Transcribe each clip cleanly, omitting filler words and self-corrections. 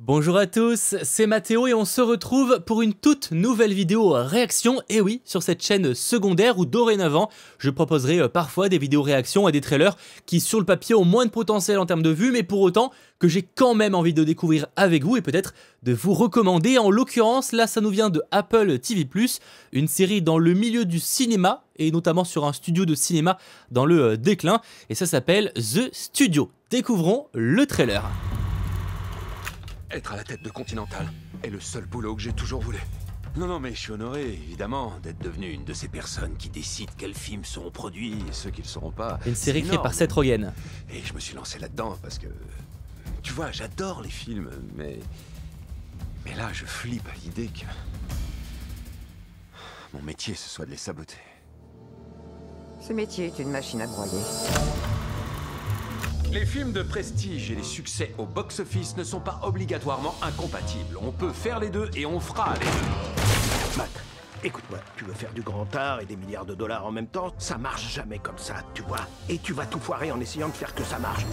Bonjour à tous, c'est Mathéo et on se retrouve pour une toute nouvelle vidéo réaction, et oui, sur cette chaîne secondaire où dorénavant, je proposerai parfois des vidéos réactions à des trailers qui sur le papier ont moins de potentiel en termes de vues, mais pour autant que j'ai quand même envie de découvrir avec vous et peut-être de vous recommander. En l'occurrence, là ça nous vient de Apple TV+, une série dans le milieu du cinéma et notamment sur un studio de cinéma dans le déclin, et ça s'appelle The Studio. Découvrons le trailer. Être à la tête de Continental est le seul boulot que j'ai toujours voulu. Non, mais je suis honoré, évidemment, d'être devenu une de ces personnes qui décident quels films seront produits et ceux qui ne le seront pas. Une série créée par Seth Rogen. Et je me suis lancé là-dedans parce que... Tu vois, j'adore les films, mais là, je flippe à l'idée que... mon métier, ce soit de les saboter. Ce métier est une machine à broyer. Les films de prestige et les succès au box-office ne sont pas obligatoirement incompatibles. On peut faire les deux et on fera les deux. Matt, écoute-moi, tu veux faire du grand art et des milliards de dollars en même temps? Ça marche jamais comme ça, tu vois. Et tu vas tout foirer en essayant de faire que ça marche.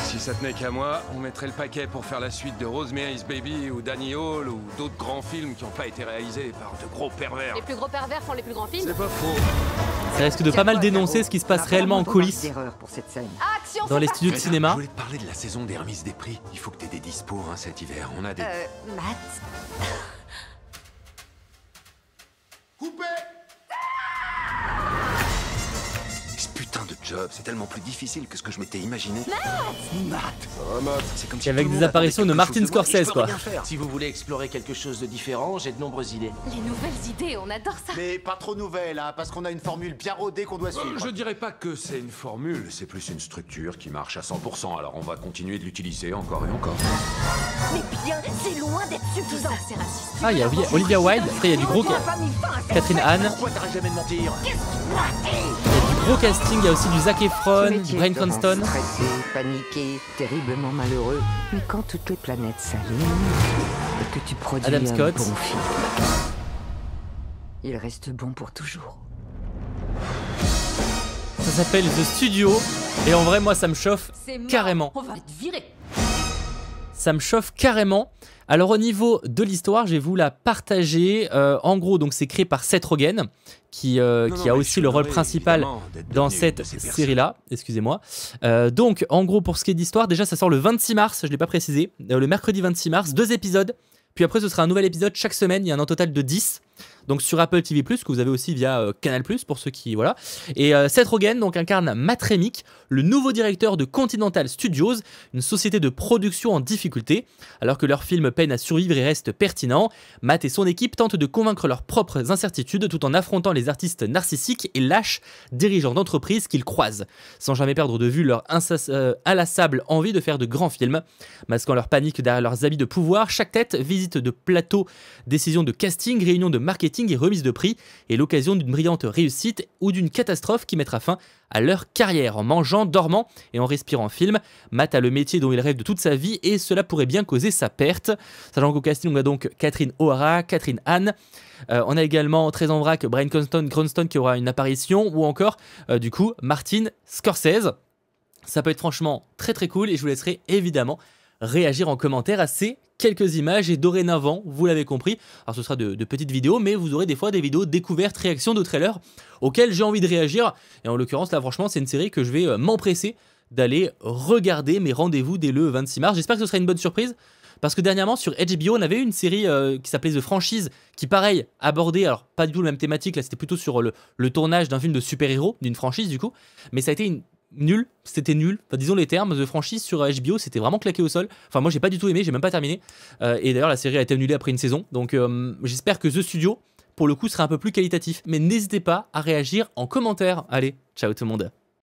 Si ça tenait qu'à moi, on mettrait le paquet pour faire la suite de Rosemary's Baby ou Danny Hall ou d'autres grands films qui n'ont pas été réalisés par de gros pervers. Les plus gros pervers font les plus grands films. C'est pas faux. Ça risque de pas mal dénoncer ce qui se passe réellement en coulisses Pour cette scène. Action, dans les studios de Je cinéma. voulais te parler de la saison des remises des prix. Il faut que t'aies des dispos cet hiver. On a des... Matt. Ce putain de job, c'est tellement plus difficile que ce que je m'étais imaginé. Matt, C'est comme Et si avec tout le des monde apparitions de attendait Martin quelque chose moi et je Scorsese, peux quoi. rien faire. Si vous voulez explorer quelque chose de différent, j'ai de nombreuses idées. Les nouvelles idées, on adore ça. Mais pas trop nouvelle, hein, parce qu'on a une formule bien rodée qu'on doit suivre. Je dirais pas que c'est une formule, c'est plus une structure qui marche à 100%, alors on va continuer de l'utiliser encore et encore. Mais bien, c'est loin d'être Tout suffisant. ça, c'est raciste. Ah, il y a Olivia Wilde, après il y a du gros, Catherine Hahn, Pourquoi t'arrêtes jamais de mentir? gros casting, il y a aussi du Zac Efron, du Bryan Cranston. Stressé, paniqué, terriblement malheureux. Mais quand toutes les planètes s'alignent et que tu produis Adam un Scott. bon film, il reste bon pour toujours. Ça s'appelle The Studio, et en vrai moi ça me chauffe C'est mort. carrément. On va être viré. Ça me chauffe carrément. Alors au niveau de l'histoire, je vais vous la partager. En gros, donc c'est créé par Seth Rogen, qui a mais je aussi suis le rôle honoré, principal évidemment, d'être dans devenu cette une de ces personnes. série-là. Excusez-moi. Donc en gros, pour ce qui est d'histoire, déjà ça sort le 26 mars, je ne l'ai pas précisé, le mercredi 26 mars, 2 épisodes. Puis après, ce sera un nouvel épisode chaque semaine. Il y en a un total de 10. Donc sur Apple TV+, que vous avez aussi via Canal+, pour ceux qui... Voilà. Et Seth Rogen donc, incarne Matt Remick, le nouveau directeur de Continental Studios, une société de production en difficulté. Alors que leur film peine à survivre et reste pertinent, Matt et son équipe tentent de convaincre leurs propres incertitudes tout en affrontant les artistes narcissiques et lâches dirigeants d'entreprises qu'ils croisent, sans jamais perdre de vue leur inlassable envie de faire de grands films. Masquant leur panique derrière leurs habits de pouvoir, chaque tête, visite de plateau, décision de casting, réunion de marketing et remise de prix est l'occasion d'une brillante réussite ou d'une catastrophe qui mettra fin à leur carrière. En mangeant, dormant et en respirant film, Matt a le métier dont il rêve de toute sa vie et cela pourrait bien causer sa perte. Sachant qu'au casting, on a donc Catherine O'Hara, Catherine Hahn. On a également très en vrac Bryan Cranston qui aura une apparition, ou encore du coup Martin Scorsese. Ça peut être franchement très très cool et je vous laisserai évidemment réagir en commentaire à ces quelques images. Et dorénavant, vous l'avez compris, alors ce sera de petites vidéos, mais vous aurez des fois des vidéos découvertes, réactions de trailers auxquelles j'ai envie de réagir. Et en l'occurrence, là franchement, c'est une série que je vais m'empresser d'aller regarder. Mais rendez-vous dès le 26 mars. J'espère que ce sera une bonne surprise. Parce que dernièrement sur HBO, on avait une série qui s'appelait The Franchise, qui pareil, abordait, alors pas du tout la même thématique, là c'était plutôt sur le tournage d'un film de super-héros, d'une franchise du coup, mais ça a été nul, c'était nul, enfin, disons les termes. The Franchise sur HBO, c'était vraiment claqué au sol. Enfin moi j'ai pas du tout aimé, j'ai même pas terminé. Et d'ailleurs la série a été annulée après une saison, donc j'espère que The Studio, pour le coup, sera un peu plus qualitatif. Mais n'hésitez pas à réagir en commentaire. Allez, ciao tout le monde.